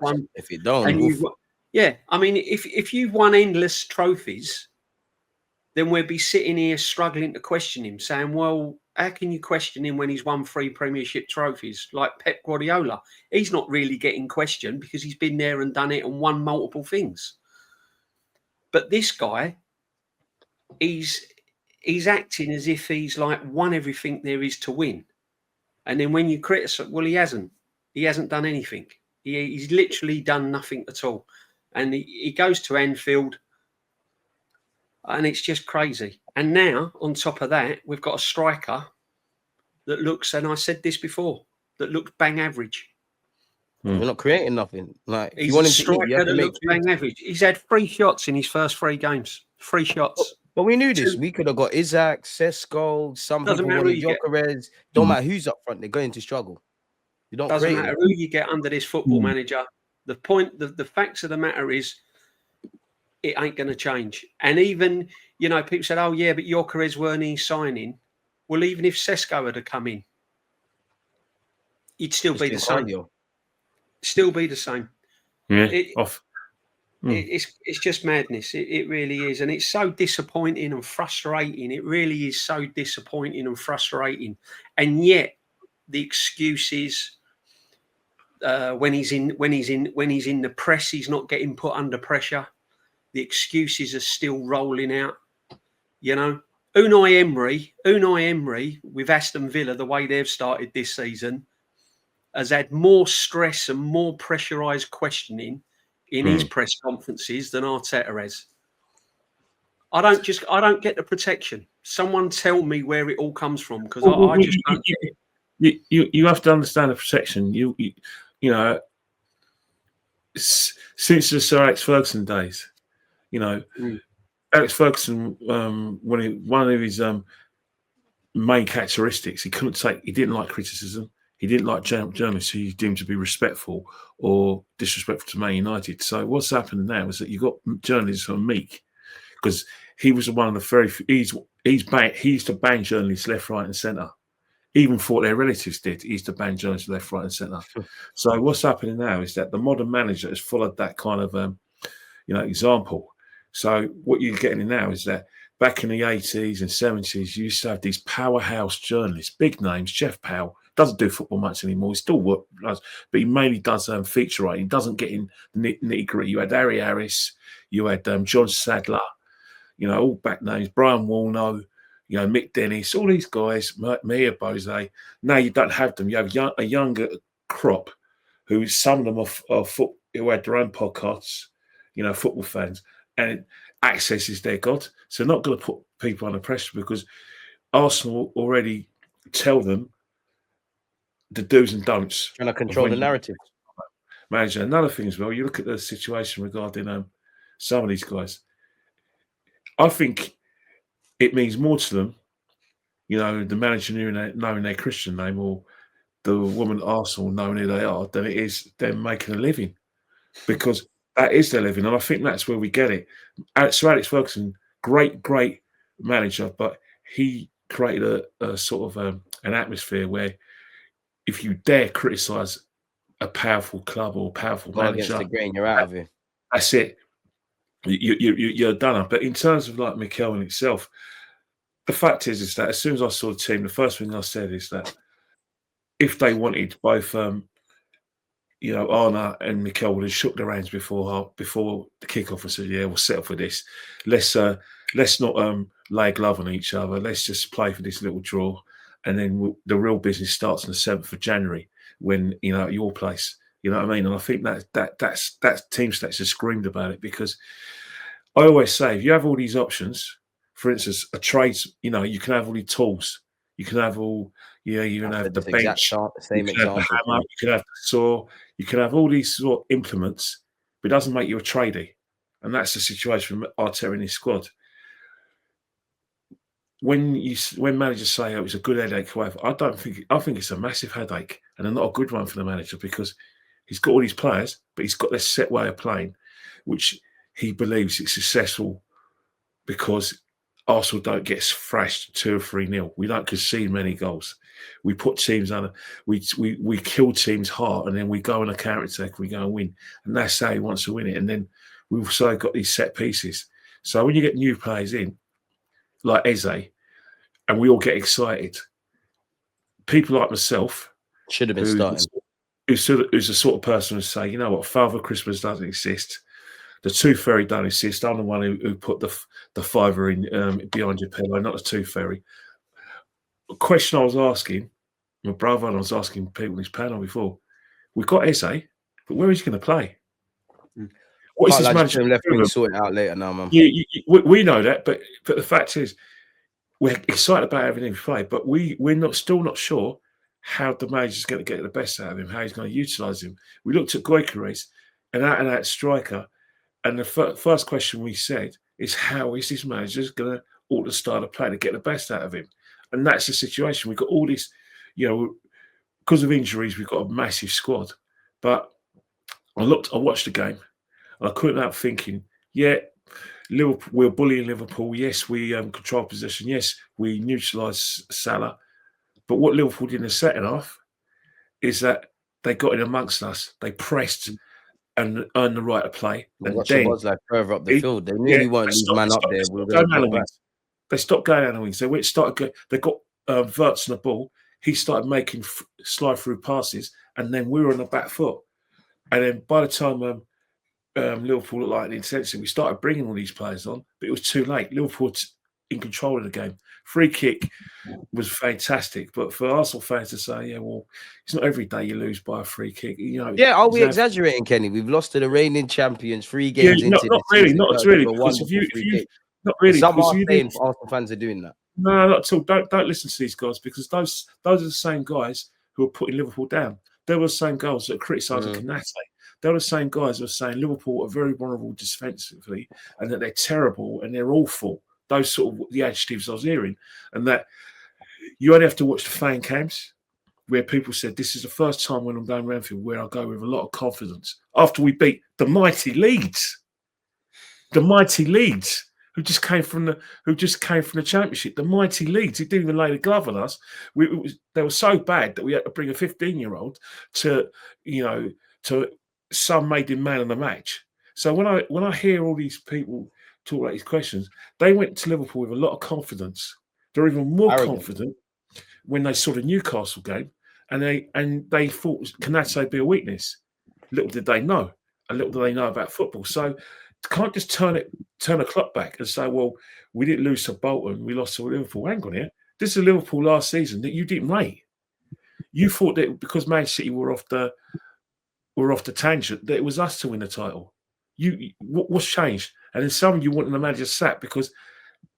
won, if you don't, and I mean, if you've won endless trophies, then we'd be sitting here struggling to question him, saying, well, how can you question him when he's won 3 Premiership trophies like Pep Guardiola? He's not really getting questioned because he's been there and done it and won multiple things. But this guy, he's acting as if he's like won everything there is to win. And then when you criticise, well, he hasn't. He hasn't done anything. He's literally done nothing at all. And he goes to Anfield, and it's just crazy. And now, on top of that, we've got a striker that looks, and I said this before, that looks bang average. We're not creating nothing. Like, he's a striker that looks bang average. He's had 3 shots in his first 3 games. 3 shots. But we knew this. We could have got Isaac, Sesko, some people wanted Gyökeres. Don't matter who's up front, they're going to struggle. You don't doesn't matter who you get under this football manager. The point, the facts of the matter is, it ain't going to change. And even, people said, oh, yeah, but Gyökeres weren't he signing. Well, even if Sesko had come in, he'd still be the same. Still be the same. Yeah, It's just madness. It really is. And it's so disappointing and frustrating. It really is so disappointing and frustrating. And yet the excuses, when he's in the press, he's not getting put under pressure. The excuses are still rolling out. Unai Emery with Aston Villa, the way they've started this season, has had more stress and more pressurised questioning in his press conferences than Arteta has. I don't get the protection. Someone tell me where it all comes from, because I just don't get it. You have to understand the protection. You since the Sir Alex Ferguson days, Alex Ferguson, one of his main characteristics, he didn't like criticism. He didn't like journalists who he deemed to be respectful or disrespectful to Man United. So what's happened now is that you've got journalists who are meek, because he was one of the very few. He used to ban journalists left, right, and centre. Even thought their relatives did. He used to ban journalists left, right, and centre. So what's happening now is that the modern manager has followed that kind of example. So what you're getting now is that back in the 80s and 70s, you used to have these powerhouse journalists, big names. Jeff Powell doesn't do football much anymore. He still works, but he mainly does feature writing. He doesn't get in the nitty-gritty. You had Harry Harris, you had John Sadler, all back names, Brian Warno, Mick Dennis, all these guys, Mia Bose. Now you don't have them. You have a younger crop who some of them are who had their own podcasts, football fans, and access is their god. So not going to put people under pressure, because Arsenal already tell them the do's and don'ts. Trying to control the narrative. Manager. Another thing as well, you look at the situation regarding some of these guys. I think it means more to them, the manager knowing their Christian name, or the woman at Arsenal knowing who they are, than it is them making a living, because that is their living. And I think that's where we get it. Sir Alex Ferguson, great manager, but he created a sort of an atmosphere where if you dare criticise a powerful club or a powerful manager, against the grain, you're out of it. That's it. You're done. But in terms of like Mikel in itself, the fact is that as soon as I saw the team, the first thing I said is that if they wanted both, Arna and Mikel would have shook their hands before the kickoff and said, "Yeah, we'll settle for this. Let's not lay a glove on each other. Let's just play for this little draw, and then the real business starts on the 7th of January when at your place." You know what I mean? And I think that's team stats has screamed about it, because I always say, if you have all these options, for instance, a trades, you can have all the tools, you can have all, you can have the bench, same example. You can have the saw, you can have all these sort of implements, but it doesn't make you a tradie. And that's the situation with Arteta in his squad. When managers say, "Oh, it's a good headache," whatever, I think it's a massive headache, and not a good one for the manager, because he's got all these players, but he's got this set way of playing, which he believes is successful because Arsenal don't get thrashed 2 or 3-0. We don't concede many goals. We put teams under. We kill teams hard, and then we go on a counter attack. We go and win, and that's how he wants to win it. And then we've also got these set pieces. So when you get new players in, like Eze, and we all get excited, people like myself should have been starting. Who's the sort of person who say, you know what, Father Christmas doesn't exist. The Tooth Fairy don't exist. I'm the one who put the fiver in behind your pillow, not the Tooth Fairy. A question I was asking my brother, and I was asking people in this panel before, we've got Eze, but where is he going to play? What is this manager left wing sort it out later now, man? We know that, but the fact is, we're excited about having him play, but we're still not sure how the manager's going to get the best out of him, how he's going to utilise him. We looked at Gyökeres, an out-and-out striker, and the first question we said is, how is this manager going to alter the style of play to get the best out of him? And that's the situation. We've got all this, because of injuries, we've got a massive squad. But I watched the game, and I couldn't help thinking, Liverpool, we're bullying Liverpool. Yes, we control possession. Yes, we neutralise Salah. But what Liverpool did in the second half is that they got in amongst us. They pressed and earned the right to play. And then it was like further up the field. They knew he weren't leave man up there. They stopped going down the wings. They got Wirtz on the ball. He started making slide through passes, and then we were on the back foot. And then by the time Liverpool looked like an intensity, we started bringing all these players on, but it was too late. Liverpool in control of the game. Free kick was fantastic, but for Arsenal fans to say, it's not every day you lose by a free kick. Are we exaggerating, Kenny? We've lost to the reigning champions 3 games into not really. Because not really. Some are saying Arsenal fans are doing that. No, not at all. Don't listen to these guys, because those are the same guys who are putting Liverpool down. They were the same guys that are criticising Konate. They're the same guys who are saying Liverpool are very vulnerable defensively, and that they're terrible and they're awful. Those sort of the adjectives I was hearing, and that you only have to watch the fan cams where people said, this is the first time when I'm going around Anfield where I go with a lot of confidence after we beat the mighty Leeds, who just came from the Championship. The mighty Leeds, who didn't even lay the glove on us. They were so bad that we had to bring a 15-year-old to some made him man of the match. So when I hear all these people talk about these questions, they went to Liverpool with a lot of confidence. They're even more confident when they saw the Newcastle game, and they thought Konate would be a weakness. Little did they know, and little do they know about football. So can't just turn the clock back and say, well, we didn't lose to Bolton, we lost to Liverpool. Hang on here. This is Liverpool last season that you didn't rate. You thought that because Man City were off the tangent, that it was us to win the title. What's changed? And then some of you wanting the manager sacked because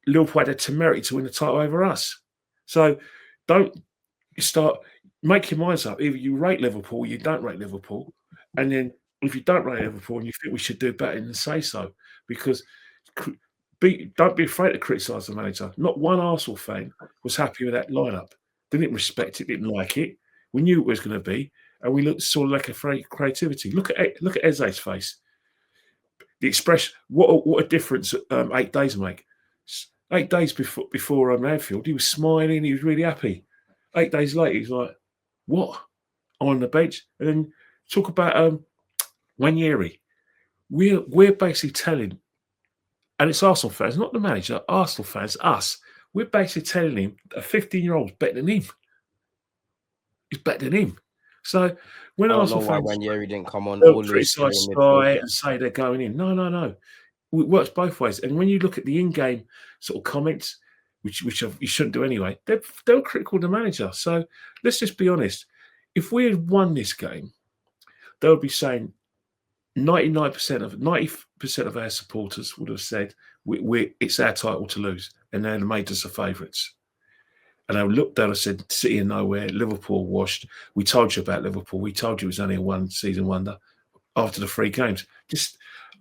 Liverpool had a temerity to win the title over us. So don't start, make your minds up. Either you rate Liverpool or you don't rate Liverpool. And then if you don't rate Liverpool and you think we should do better, then say so. Because don't be afraid to criticise the manager. Not one Arsenal fan was happy with that lineup. They didn't respect it, didn't like it. We knew it was going to be, and we saw like a creativity. Look at Eze's face. The expression, what a difference 8 days make. 8 days before Anfield, he was smiling, he was really happy. 8 days later, he's like, what? I'm on the bench. And then talk about Wanyeri. We're basically telling, and it's Arsenal fans, not the manager, Arsenal fans, us, we're basically telling him a 15-year-old's better than him. He's better than him. So when Arsenal fans, Wanyeri didn't come on, they'll criticise Sky and say they're going in. No. It works both ways. And when you look at the in-game sort of comments, which you shouldn't do anyway, they're critical of the manager. So let's just be honest. If we had won this game, they would be saying 90% of our supporters would have said it's our title to lose, and they'd have made us the favourites. And I looked down and said, City of nowhere, Liverpool washed. We told you about Liverpool. We told you it was only a one-season wonder after the 3 games.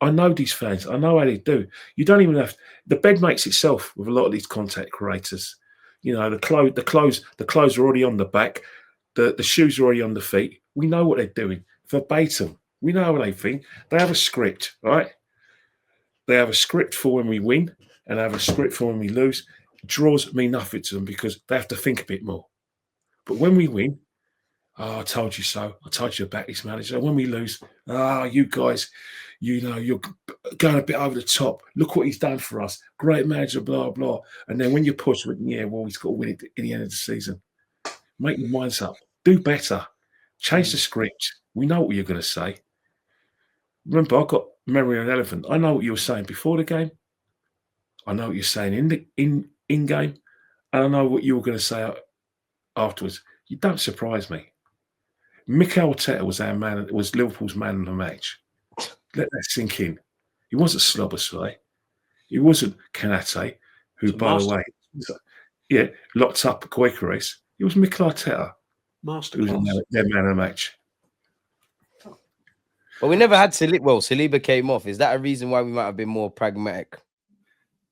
I know these fans. I know how they do. You don't even have the bed makes itself with a lot of these content creators. The clothes are already on the back. The shoes are already on the feet. We know what they're doing verbatim. We know what they think. They have a script, right? They have a script for when we win, and they have a script for when we lose. Draws mean nothing to them because they have to think a bit more. But when we win, I told you so. I told you about this manager. When we lose, you guys, you're going a bit over the top. Look what he's done for us. Great manager, blah, blah. And then when you push, he's got to win it in the end of the season. Make your minds up. Do better. Change the script. We know what you're going to say. Remember, I've got memory of an elephant. I know what you were saying before the game. I know what you're saying in game. And I know what you were going to say afterwards. You don't surprise me. Mikel Arteta was Liverpool's man of the match. Let that sink in. He wasn't Slobosly. He wasn't Kanate, who, by the way, locked up Gyökeres. It was Mikel Arteta. Masterclass. Who was their man of the match. But we never had Saliba. Well, Saliba came off. Is that a reason why we might have been more pragmatic?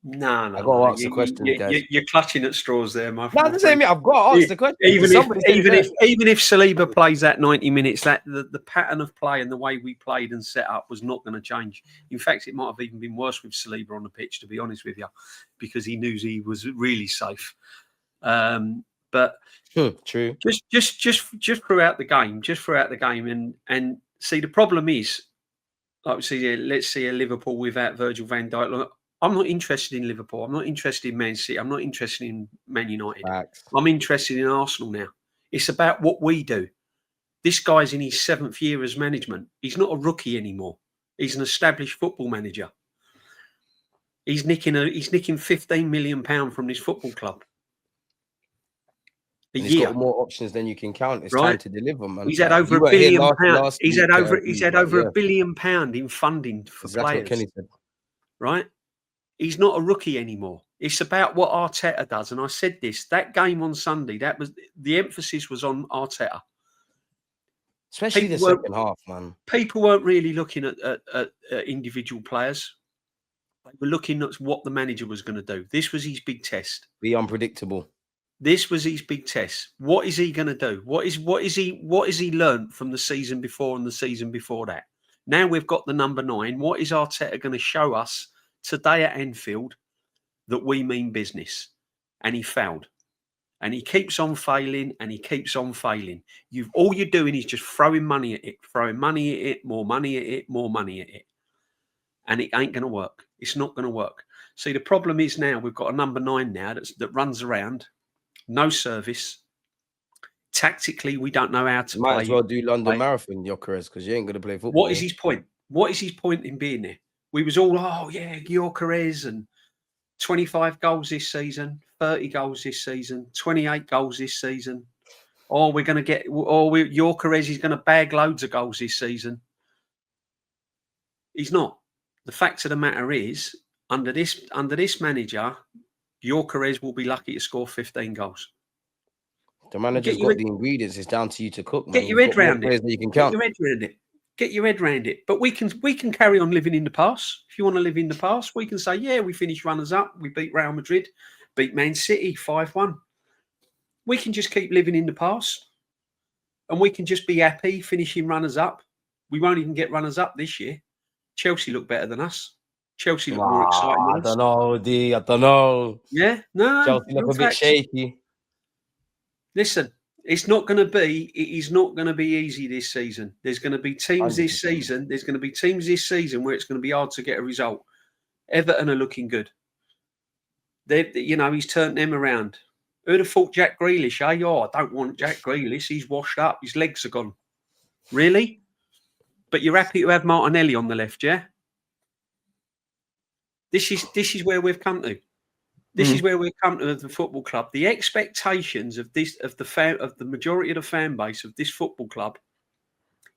No. I've got to ask the question, guys. You're clutching at straws there, my friend. No, the same. I've got to ask the question. Even if Saliba plays that 90 minutes, that the pattern of play and the way we played and set up was not going to change. In fact, it might have even been worse with Saliba on the pitch, to be honest with you, because he knew he was really safe. But true. Just throughout the game, and see, the problem is, like we see, let's see a Liverpool without Virgil van Dijk. I'm not interested in Liverpool. I'm not interested in Man City. I'm not interested in Man United. Facts. I'm interested in Arsenal now. It's about what we do. This guy's in his 7th year as management. He's not a rookie anymore. He's an established football manager. He's nicking £15 million from this football club. He's got more options than you can count. It's time to deliver, man. He's had over £1 billion. He's had over £1 billion in funding for players. What Kenny said. Right? He's not a rookie anymore. It's about what Arteta does. And I said this, that game on Sunday, that was the emphasis was on Arteta. Especially the second half, man. People weren't really looking at individual players. They were looking at what the manager was going to do. This was his big test. Be unpredictable. This was his big test. What is he going to do? What is he learned from the season before and the season before that? Now we've got the number 9. What is Arteta going to show us today at Anfield that we mean business? And he failed. And he keeps on failing and he keeps on failing. All you're doing is just throwing money at it, more money at it, more money at it. And it ain't going to work. It's not going to work. See, the problem is now we've got a number 9 now that runs around, no service. Tactically, we don't know how to play. Might as well do London Marathon, Gyökeres, because you ain't going to play football. What is his point? What is his point in being there? We was all, Gyökeres and 25 goals this season, 30 goals this season, 28 goals this season. We're going to get, Gyökeres is going to bag loads of goals this season. He's not. The fact of the matter is, under this manager, Gyökeres will be lucky to score 15 goals. The manager's got the ingredients. It's down to you to cook. Man. Get your head around it. You can count. Get your head around it. But we can carry on living in the past. If you want to live in the past, we can say, yeah, we finished runners up. We beat Real Madrid, beat Man City 5-1. We can just keep living in the past. And we can just be happy finishing runners up. We won't even get runners up this year. Chelsea look better than us. Chelsea look more exciting than us. I don't know, D. I don't know. Yeah? No. Chelsea look a bit shaky. Listen, it is not going to be easy this season. There's going to be teams 100%. This season. There's going to be teams this season where it's going to be hard to get a result. Everton are looking good. He's turned them around. Who'd have thought Jack Grealish, eh? I don't want Jack Grealish. He's washed up. His legs are gone. Really? But you're happy to have Martinelli on the left, yeah? This is where we've come to. This is where we've come to the football club. The expectations of the majority of the fan base of this football club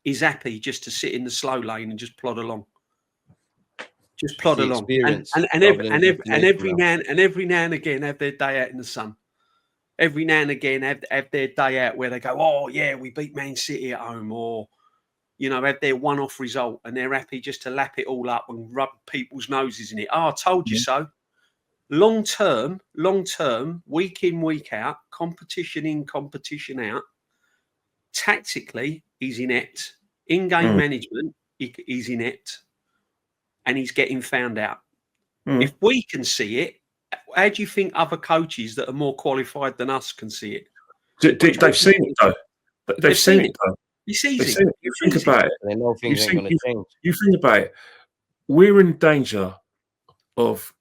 is happy just to sit in the slow lane and just plod along. Just plod along. And every now and again have their day out in the sun. Every now and again have their day out where they go, oh yeah, we beat Man City at home, or have their one-off result, and they're happy just to lap it all up and rub people's noses in it. I told you so. Long term, week in, week out, competition in, competition out. Tactically, he's inept. In-game management, he's inept. And he's getting found out. If we can see it, how do you think other coaches that are more qualified than us can see it? They've seen it though. They've seen it though. It's easy. They've seen it. You think about it. They know things ain't going to change. You think about it. We're in danger of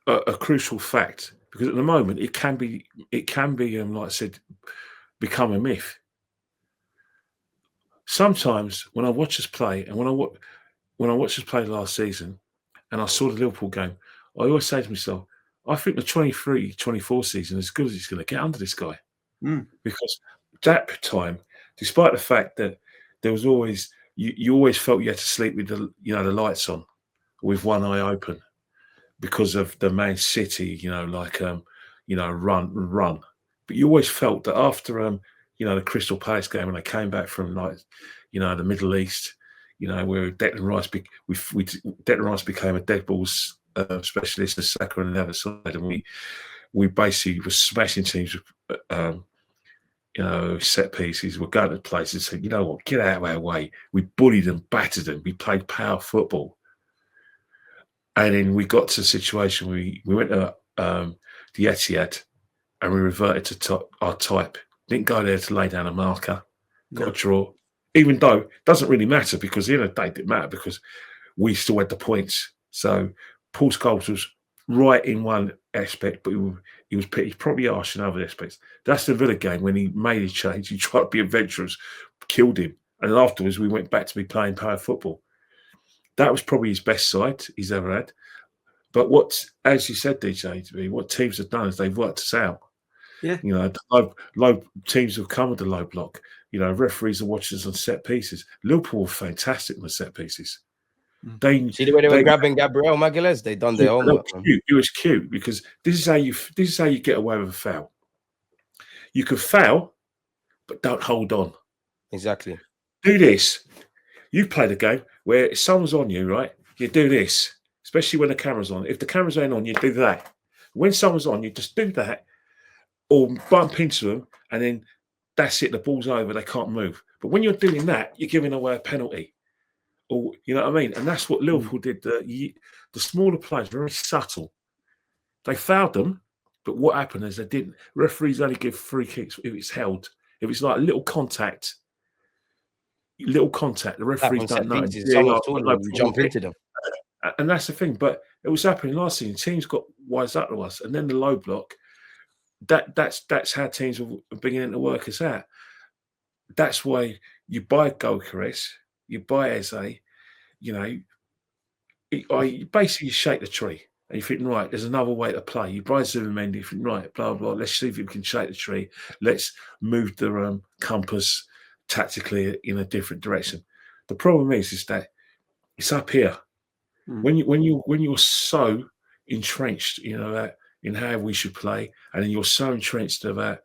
a crucial fact, because at the moment it can be like I said, become a myth. Sometimes when I watch us play, and when I watched us play last season, and I saw the Liverpool game, I always say to myself, I think the 23-24 season is as good as it's going to get under this guy. Because that time, despite the fact that there was always you always felt you had to sleep with the lights on, with one eye open, because of the Man City, run. But you always felt that after the Crystal Palace game, when they came back from the Middle East, where Declan Rice became a dead balls specialist, a Saka on the other side, and we basically were smashing teams with set pieces. We're going to places and said, you know what, get out of our way. We bullied them, battered them. We played power football. And then we got to a situation where we went to the Etihad and we reverted to our type. Didn't go there to lay down a marker. Got a draw. Even though it doesn't really matter, because at the end of the day it didn't matter, because we still had the points. So Paul Scholes was right in one aspect, but he was probably harsh in other aspects. That's the Villa game when he made a change. He tried to be adventurous, killed him. And then afterwards we went back to be playing power football. That was probably his best side he's ever had. But as you said, DJ, what teams have done is they've worked us out. Yeah. Low teams have come with the low block. Referees are watching us on set pieces. Liverpool were fantastic on the set pieces. See the way they were grabbing Gabriel Magalhaes? They done their homework. It was cute, because this is how you get away with a foul. You can foul, but don't hold on. Exactly. Do this. You played a game where if someone's on you, right? You do this, especially when the camera's on. If the camera's ain't on, you do that. When someone's on, you just do that, or bump into them, and then that's it. The ball's over. They can't move. But when you're doing that, you're giving away a penalty. Or you know what I mean? And that's what Liverpool did. The smaller players were very subtle. They fouled them, but what happened is they didn't. Referees only give free kicks if it's held. If it's like little contact, the referees don't know. You jump into them. And that's the thing. But it was happening last season. Teams got wise up to us, and then the low block. That's how teams are beginning to work us out. That's why you buy Gyökeres, you buy Eze, you basically shake the tree and you think, right, there's another way to play. You buy Zubimendi, you think, right, blah, blah, let's see if we can shake the tree. Let's move the compass tactically in a different direction. The problem is that it's up here. When you're so entrenched, in how we should play, and then you're so entrenched about,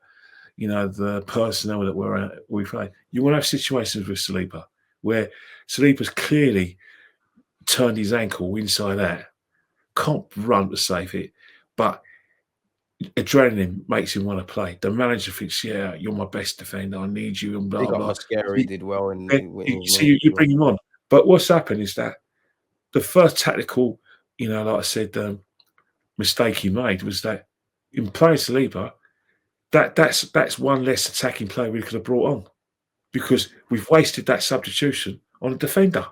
the personnel that we play. You will have situations with Saliba where Saliba's clearly turned his ankle inside out, can't run to save it, but adrenaline makes him want to play. The manager thinks, yeah, you're my best defender, I need you, and blah, blah. He did well. You bring him on. But what's happened is that the first tactical, like I said, mistake he made was that in playing Saliba, that's one less attacking player we could have brought on, because we've wasted that substitution on a defender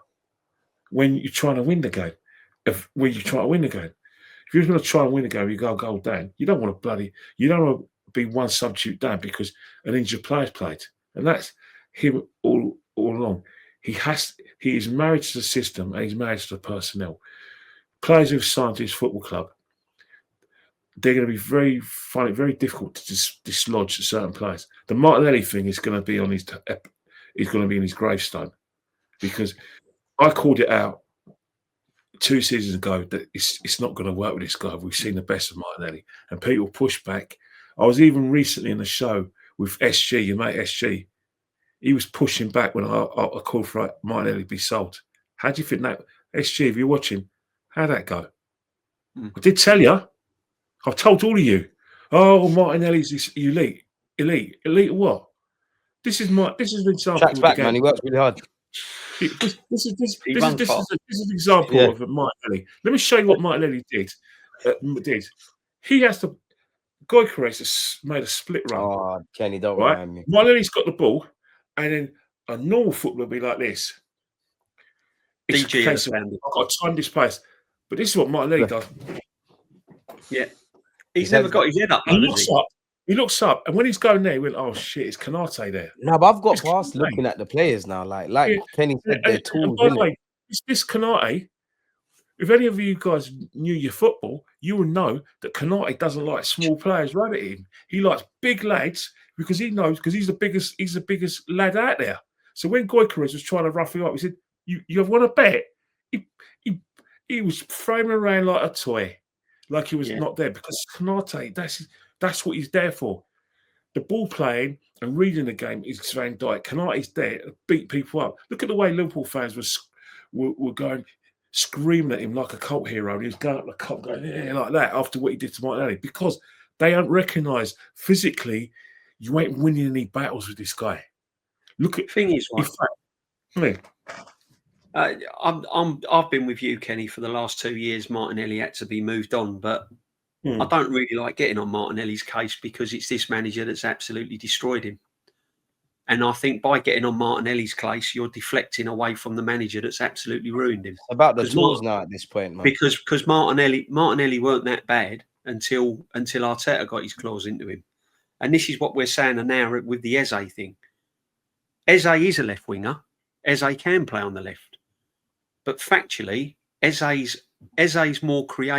when you're trying to win the game. If you're going to try and win the game, you go goal down. You don't want to be one substitute down because an injured player's played, and that's him all along. He is married to the system and he's married to the personnel. Players who've signed to his football club, they're going to be find it very difficult to dislodge certain players. The Martinelli thing is going to be in his gravestone, because I called it out 2 seasons ago that it's not going to work with this guy. We've seen the best of Martinelli, and people push back. I was even recently in the show with SG, your mate SG. He was pushing back when I called for Martinelli to be sold. How do you think that, SG, if you're watching, how'd that go? I did tell you. I've told all of you. Oh, Martinelli's elite. Elite what? This is an example. Tracks back, man. He works really hard. This is an example of Martinelli. Let me show you what Martinelli did. He has to. Gyökeres has made a split run. Oh, Kenny, don't Right? remind me. Martinelli's got the ball, and then a normal footballer will be like this. It's a case of, I've got to time this place. But this is what Martinelli does. Yeah. He's never got his head up, though, He looks up, and when he's going there, he went, "Oh shit, it's Konate there." No, but I've got past looking at the players now. Like Kenny said, they're tools. By the way, this Konate. If any of you guys knew your football, you would know that Konate doesn't like small players running at him. He likes big lads because he knows he's the biggest lad out there. So when Gyökeres was trying to rough him up, he said, "You want to bet?" He was throwing around like a toy, like he was not there, because Konate, that's what he's there for. The ball playing and reading the game is Van Dijk. Konate's there to beat people up. Look at the way Liverpool fans were going, screaming at him like a cult hero. And he was going up the cop, going like that after what he did to Martinelli, because they don't recognise physically you ain't winning any battles with this guy. Look at thing is, I've been with you, Kenny, for the last 2 years. Martinelli had to be moved on, but I don't really like getting on Martinelli's case because it's this manager that's absolutely destroyed him. And I think by getting on Martinelli's case, you're deflecting away from the manager that's absolutely ruined him. It's about the tools now at this point, man. Because Martinelli weren't that bad until Arteta got his claws into him. And this is what we're saying now with the Eze thing. Eze is a left winger. Eze can play on the left. But factually, Eze's more creative.